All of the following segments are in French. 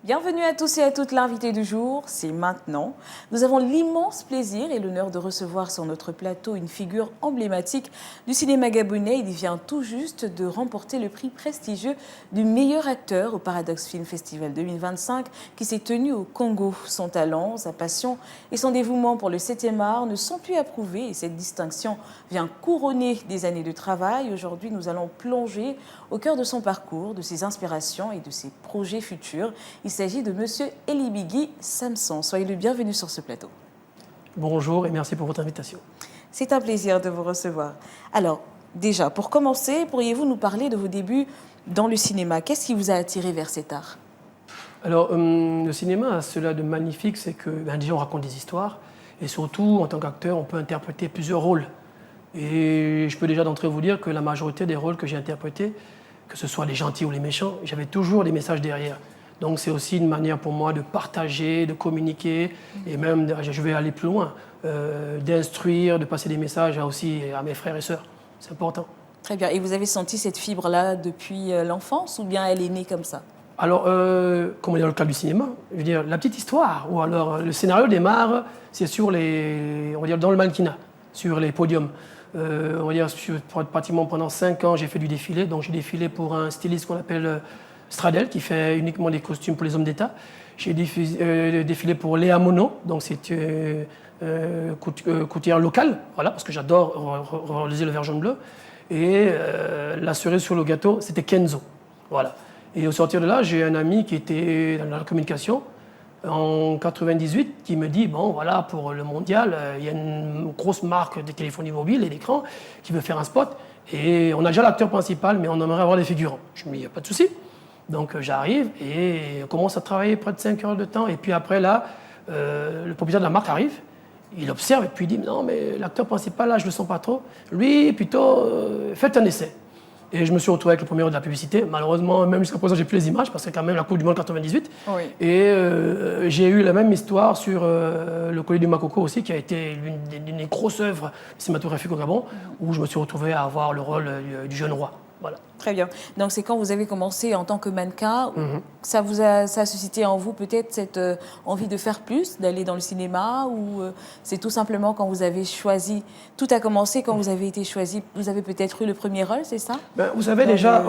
Bienvenue à tous et à toutes, l'invité du jour, c'est maintenant. Nous avons l'immense plaisir et l'honneur de recevoir sur notre plateau une figure emblématique du cinéma gabonais. Il vient tout juste de remporter le prix prestigieux du meilleur acteur au Paradox Film Festival 2025 qui s'est tenu au Congo. Son talent, sa passion et son dévouement pour le 7e art ne sont plus à prouver et cette distinction vient couronner des années de travail. Aujourd'hui, nous allons plonger au cœur de son parcours, de ses inspirations et de ses projets futurs. Il s'agit de Monsieur Elibigui Samson. Soyez le bienvenu sur ce plateau. Bonjour et merci pour votre invitation. C'est un plaisir de vous recevoir. Alors, déjà, pour commencer, pourriez-vous nous parler de vos débuts dans le cinéma? Qu'est-ce qui vous a attiré vers cet art? Alors, le cinéma a cela de magnifique, c'est que déjà on raconte des histoires et surtout, en tant qu'acteur, on peut interpréter plusieurs rôles. Et je peux déjà d'entrée vous dire que la majorité des rôles que j'ai interprétés, que ce soit les gentils ou les méchants, j'avais toujours des messages derrière. Donc c'est aussi une manière pour moi de partager, de communiquer et même, je vais aller plus loin, d'instruire, de passer des messages aussi à mes frères et sœurs. C'est important. Très bien. Et vous avez senti cette fibre-là depuis l'enfance ou bien elle est née comme ça? Alors, comme on est dans le cadre du cinéma, je veux dire, la petite histoire, ou alors le scénario démarre, c'est sur les, on va dire dans le mannequinat, sur les podiums. On va dire, pratiquement pendant 5 ans, j'ai fait du défilé. Donc, j'ai défilé pour un styliste qu'on appelle Stradel, qui fait uniquement des costumes pour les hommes d'État. J'ai défilé pour Léa Mono, donc c'est couturière locale, voilà, parce que j'adore réaliser le vert jaune bleu. Et la cerise sur le gâteau, c'était Kenzo, voilà. Et au sortir de là, j'ai un ami qui était dans la communication en 98 qui me dit, bon voilà, pour le mondial, il y a une grosse marque de téléphonie mobile et d'écran qui veut faire un spot et on a déjà l'acteur principal, mais on aimerait avoir des figurants. Je me dis, il n'y a pas de souci. Donc j'arrive et on commence à travailler près de 5 heures de temps. Et puis après là, le propriétaire de la marque arrive, il observe et puis il dit, non mais l'acteur principal là, je ne le sens pas trop. Lui, plutôt, faites un essai. Et je me suis retrouvé avec le premier rôle de la publicité. Malheureusement, même jusqu'à présent, j'ai plus les images parce que c'est quand même la Coupe du Monde 98. Oui. Et j'ai eu la même histoire sur le Collier du Makoko aussi, qui a été l'une des grosses œuvres cinématographiques au Gabon, où je me suis retrouvé à avoir le rôle du jeune roi. Voilà. Très bien. Donc c'est quand vous avez commencé en tant que mannequin, ça a suscité en vous peut-être cette envie de faire plus, d'aller dans le cinéma, ou c'est tout simplement quand vous avez choisi, tout a commencé quand vous avez été choisi, vous avez peut-être eu le premier rôle, c'est ça? Vous savez déjà,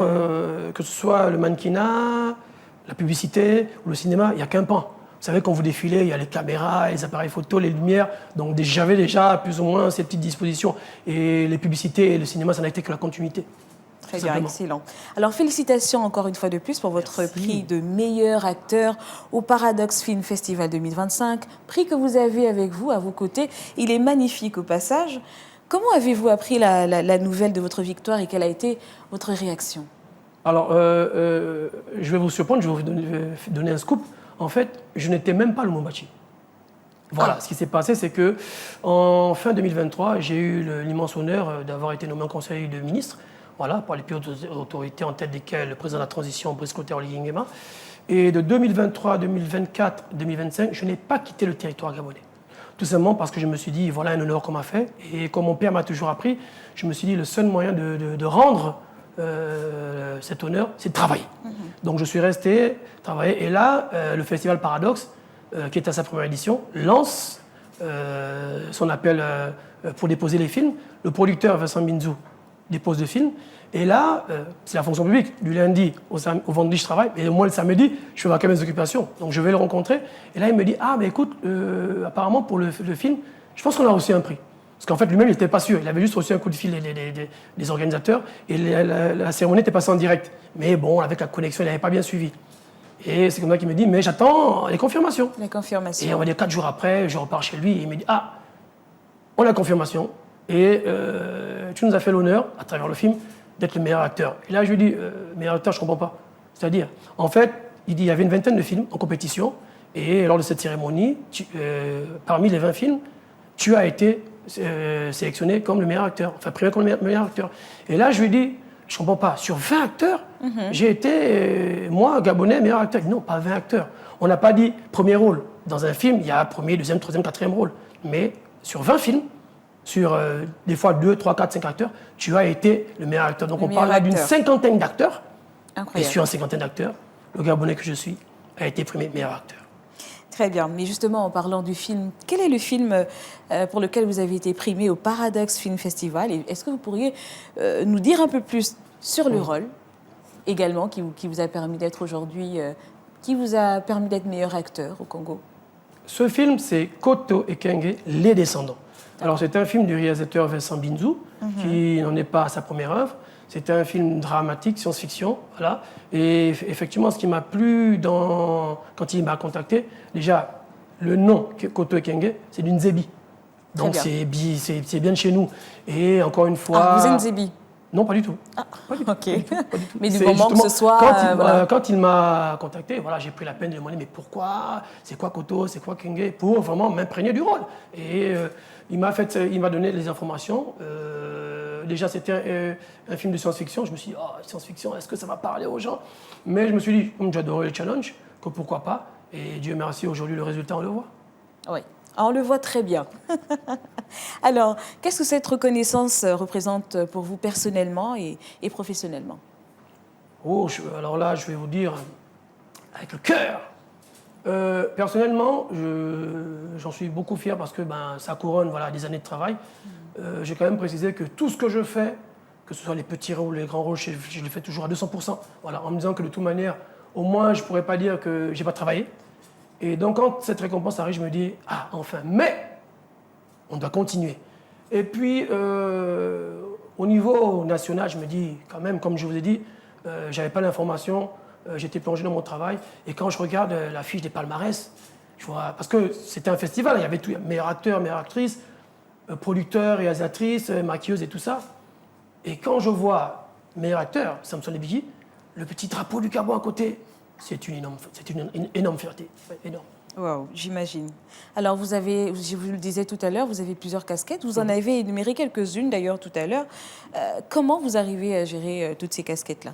que ce soit le mannequinat, la publicité ou le cinéma, il n'y a qu'un pan. Vous savez, quand vous défilez, il y a les caméras, les appareils photo, les lumières. Donc j'avais déjà plus ou moins ces petites dispositions. Et les publicités et le cinéma, ça n'a été que la continuité. Très bien, excellent. Alors, félicitations encore une fois de plus pour votre prix de meilleur acteur au Paradox Film Festival 2025. Prix que vous avez avec vous, à vos côtés. Il est magnifique au passage. Comment avez-vous appris la nouvelle de votre victoire et quelle a été votre réaction? Alors, je vais vous surprendre, je vais vous donner un scoop. En fait, je n'étais même pas le Lumumbashi. Voilà, ce qui s'est passé, c'est que en fin 2023, j'ai eu l'immense honneur d'avoir été nommé en conseil de ministre. Voilà, par les plus hautes autorités, en tête desquelles le président de la transition, Brice Clotaire Nguema. Et de 2023, 2024, 2025, je n'ai pas quitté le territoire gabonais. Tout simplement parce que je me suis dit, voilà un honneur qu'on m'a fait. Et comme mon père m'a toujours appris, je me suis dit, le seul moyen de rendre cet honneur, c'est de travailler. Donc je suis resté, travailler. Et là, le festival Paradox, qui est à sa première édition, lance son appel pour déposer les films. Le producteur Vincent Binzou dépose de films. Et là, c'est la fonction publique. Du lundi au vendredi, je travaille. Et moi, le samedi, je fais vaquer mes occupations. Donc, je vais le rencontrer. Et là, il me dit, ah, mais écoute, apparemment, pour le film, je pense qu'on a reçu un prix. Parce qu'en fait, lui-même, il n'était pas sûr. Il avait juste reçu un coup de fil des organisateurs. Et la cérémonie était passée en direct. Mais bon, avec la connexion, il n'avait pas bien suivi. Et c'est comme ça qu'il me dit, mais j'attends les confirmations. Les confirmations. Et on va dire 4 jours après, je repars chez lui. Et il me dit, ah, on a la confirmation. Et tu nous as fait l'honneur, à travers le film, d'être le meilleur acteur. Et là, je lui dis, meilleur acteur, je ne comprends pas. C'est-à-dire, en fait, il dit, il y avait une vingtaine de films en compétition. Et lors de cette cérémonie, parmi les 20 films, tu as été sélectionné comme le meilleur acteur, enfin primé comme le meilleur acteur. Et là, je lui dis, je ne comprends pas, sur 20 acteurs, j'ai été, moi, Gabonais, meilleur acteur. Non, pas 20 acteurs. On n'a pas dit premier rôle. Dans un film, il y a premier, deuxième, troisième, quatrième rôle. Mais sur 20 films, sur des fois 2, 3, 4, 5 acteurs, tu as été le meilleur acteur. Donc on parle là d'une cinquantaine d'acteurs. Et sur une cinquantaine d'acteurs, le Gabonais que je suis a été primé meilleur acteur. Très bien. Mais justement, en parlant du film, quel est le film pour lequel vous avez été primé au Paradox Film Festival? Et est-ce que vous pourriez nous dire un peu plus sur le rôle également qui vous a permis d'être aujourd'hui, qui vous a permis d'être meilleur acteur au Congo? Ce film, c'est Koto Ekenge, Les Descendants. Alors, c'est un film du réalisateur Vincent Binzou, qui n'en est pas à sa première œuvre. C'est un film dramatique, science-fiction, voilà. Et effectivement, ce qui m'a plu quand il m'a contacté, déjà, le nom Koto Ekenge, c'est d'une Zébi. Donc, c'est bien de chez nous. Et encore une fois... Ah, vous êtes une Zébi? Non, pas du tout. Ah, pas du tout, ok. pas du tout, pas du tout. Mais du moment que ce soit... Quand il m'a contacté, voilà, j'ai pris la peine de demander mais pourquoi, c'est quoi Koto, c'est quoi Kenge, pour vraiment m'imprégner du rôle. Et il m'a donné les informations. Déjà, c'était un film de science-fiction. Je me suis dit, oh, science-fiction, est-ce que ça va parler aux gens? Mais je me suis dit, comme j'adorais le challenge, que pourquoi pas. Et Dieu merci, aujourd'hui, le résultat, on le voit. Oui, on le voit très bien. Alors, qu'est-ce que cette reconnaissance représente pour vous personnellement et professionnellement? Oh, alors là, je vais vous dire, avec le cœur. Personnellement, j'en suis beaucoup fier parce que ça couronne voilà, des années de travail. J'ai quand même précisé que tout ce que je fais, que ce soit les petits rôles, les grands rôles, je les fais toujours à 200%. Voilà, en me disant que de toute manière, au moins, je ne pourrais pas dire que je n'ai pas travaillé. Et donc, quand cette récompense arrive, je me dis, ah, enfin, mais on doit continuer. Et puis, au niveau national, je me dis, quand même, comme je vous ai dit, je n'avais pas l'information, j'étais plongé dans mon travail. Et quand je regarde la fiche des palmarès, je vois, parce que c'était un festival, il y avait tout, meilleur acteur, meilleure actrice, producteur, réalisatrice, maquilleuse et tout ça. Et quand je vois meilleur acteur, Samson Lebigi, le petit drapeau du Gabon à côté, c'est une énorme fierté, énorme. Wow, j'imagine. Alors, je vous le disais tout à l'heure, vous avez plusieurs casquettes. Vous en avez énuméré quelques-unes d'ailleurs tout à l'heure. Comment vous arrivez à gérer toutes ces casquettes-là?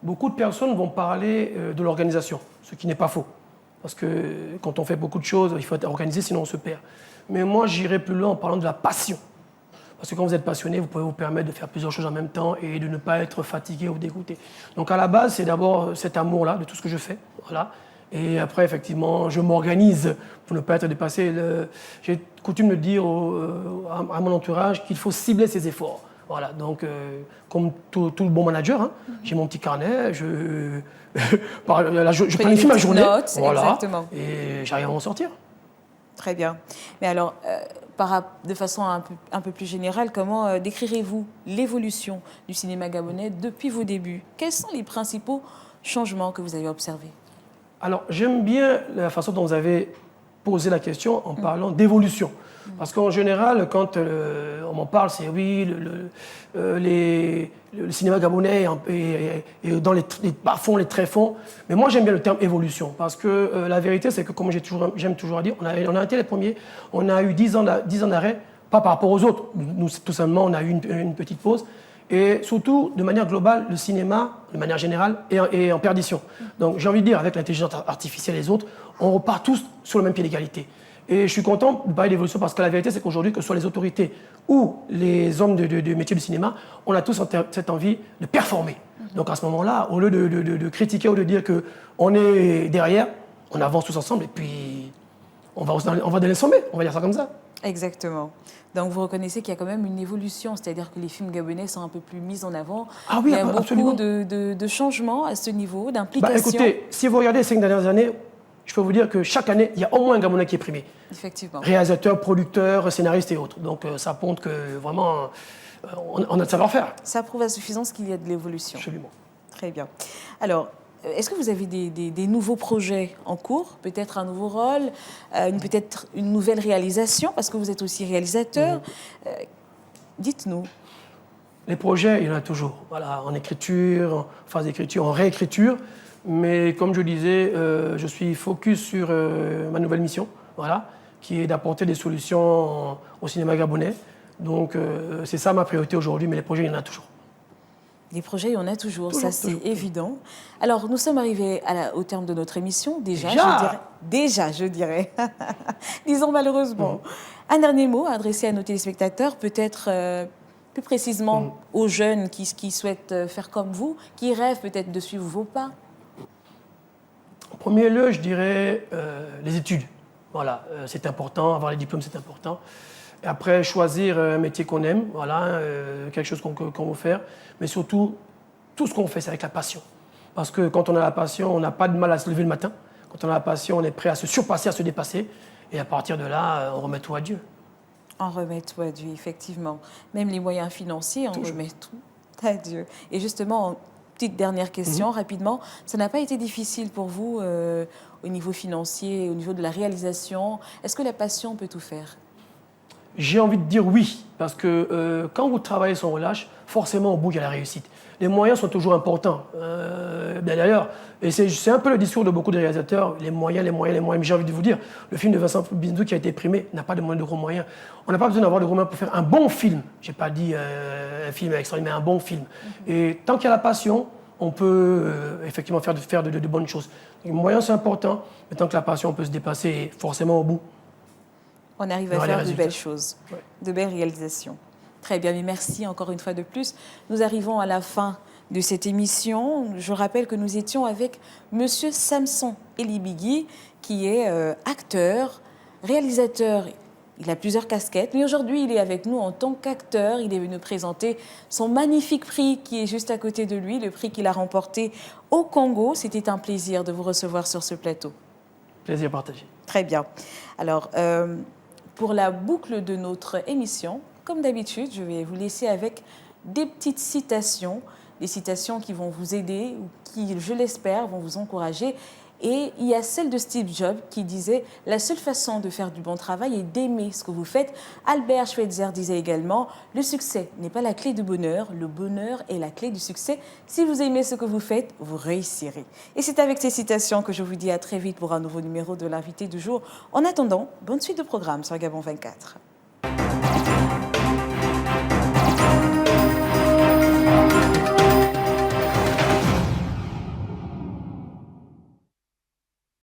Beaucoup de personnes vont parler de l'organisation, ce qui n'est pas faux. Parce que quand on fait beaucoup de choses, il faut être organisé, sinon on se perd. Mais moi, j'irai plus loin en parlant de la passion. Parce que quand vous êtes passionné, vous pouvez vous permettre de faire plusieurs choses en même temps et de ne pas être fatigué ou dégoûté. Donc à la base, c'est d'abord cet amour-là de tout ce que je fais. Voilà. Et après, effectivement, je m'organise pour ne pas être dépassé. J'ai coutume de dire à mon entourage qu'il faut cibler ses efforts. Voilà, donc comme tout le bon manager, hein, j'ai mon petit carnet, je planifie ma journée, notes, voilà, exactement. Et j'arrive à m'en sortir. Très bien. Mais alors, de façon un peu plus générale, comment décrirez-vous l'évolution du cinéma gabonais depuis vos débuts? Quels sont les principaux changements que vous avez observés? Alors, j'aime bien la façon dont vous avez posé la question en parlant d'évolution. Parce qu'en général, quand on m'en parle, c'est oui, le cinéma gabonais est dans les bas-fonds, les tréfonds. Mais moi, j'aime bien le terme évolution. Parce que la vérité, c'est que, comme j'aime toujours dire, on a été les premiers. On a eu 10 ans d'arrêt, pas par rapport aux autres. Nous, tout simplement, on a eu une petite pause. Et surtout, de manière globale, le cinéma, de manière générale, est en perdition. Donc, j'ai envie de dire, avec l'intelligence artificielle et les autres, on repart tous sur le même pied d'égalité. Et je suis content de parler d'évolution parce que la vérité, c'est qu'aujourd'hui, que ce soit les autorités ou les hommes de métier du cinéma, on a tous cette envie de performer. Donc à ce moment-là, au lieu de critiquer ou de dire qu'on est derrière, on avance tous ensemble et puis on va dans les sommets, on va dire ça comme ça. Exactement. Donc vous reconnaissez qu'il y a quand même une évolution, c'est-à-dire que les films gabonais sont un peu plus mis en avant. Ah oui, il y a absolument. beaucoup de changements à ce niveau, d'implication. Écoutez, si vous regardez les 5 dernières années, je peux vous dire que chaque année, il y a au moins un Gabonais qui est primé. Effectivement. Réalisateur, producteur, scénariste et autres. Donc ça montre que vraiment, on a de savoir-faire. Ça prouve à suffisance qu'il y a de l'évolution. Absolument. Très bien. Alors, est-ce que vous avez des nouveaux projets en cours? Peut-être un nouveau rôle, peut-être une nouvelle réalisation, parce que vous êtes aussi réalisateur. Dites-nous. Les projets, il y en a toujours. Voilà, en écriture, en phase d'écriture, en réécriture. Mais comme je disais, je suis focus sur ma nouvelle mission, voilà, qui est d'apporter des solutions au cinéma gabonais. Donc c'est ça ma priorité aujourd'hui, mais les projets, il y en a toujours. Les projets, il y en a toujours, ça c'est évident. Alors, nous sommes arrivés au terme de notre émission, déjà je dirais. Disons malheureusement. Un dernier mot adressé à nos téléspectateurs, peut-être plus précisément aux jeunes qui souhaitent faire comme vous, qui rêvent peut-être de suivre vos pas. premier lieu, je dirais les études. Voilà, c'est important, avoir les diplômes, c'est important. Et après, choisir un métier qu'on aime, voilà, quelque chose qu'on veut faire. Mais surtout, tout ce qu'on fait, c'est avec la passion. Parce que quand on a la passion, on n'a pas de mal à se lever le matin. Quand on a la passion, on est prêt à se surpasser, à se dépasser. Et à partir de là, on remet tout à Dieu. On remet tout à Dieu, effectivement. Même les moyens financiers, on remet tout à Dieu. Et justement, petite dernière question, rapidement, ça n'a pas été difficile pour vous au niveau financier, au niveau de la réalisation? Est-ce que la passion peut tout faire? J'ai envie de dire oui, parce que quand vous travaillez sans relâche, forcément au bout il y a la réussite. Les moyens sont toujours importants. Bien d'ailleurs, et c'est un peu le discours de beaucoup de réalisateurs, les moyens, les moyens, les moyens. Mais j'ai envie de vous dire, le film de Vincent Bindou qui a été primé n'a pas de gros moyens. On n'a pas besoin d'avoir de gros moyens pour faire un bon film. Je n'ai pas dit un film extraordinaire, mais un bon film. Et tant qu'il y a la passion, on peut effectivement faire de bonnes choses. Les moyens c'est important, mais tant que la passion peut se dépasser, et forcément au bout. On arrive à faire de belles choses, de belles réalisations. Très bien, mais merci encore une fois de plus. Nous arrivons à la fin de cette émission. Je rappelle que nous étions avec Monsieur Samson Elibigui, qui est acteur, réalisateur. Il a plusieurs casquettes, mais aujourd'hui, il est avec nous en tant qu'acteur. Il est venu présenter son magnifique prix qui est juste à côté de lui, le prix qu'il a remporté au Congo. C'était un plaisir de vous recevoir sur ce plateau. Plaisir partagé. Très bien. Alors, pour la boucle de notre émission, comme d'habitude, je vais vous laisser avec des petites citations, des citations qui vont vous aider ou qui, je l'espère, vont vous encourager. Et il y a celle de Steve Jobs qui disait « La seule façon de faire du bon travail est d'aimer ce que vous faites ». Albert Schweitzer disait également « Le succès n'est pas la clé du bonheur, le bonheur est la clé du succès. Si vous aimez ce que vous faites, vous réussirez ». Et c'est avec ces citations que je vous dis à très vite pour un nouveau numéro de l'invité du jour. En attendant, bonne suite de programme sur Gabon 24.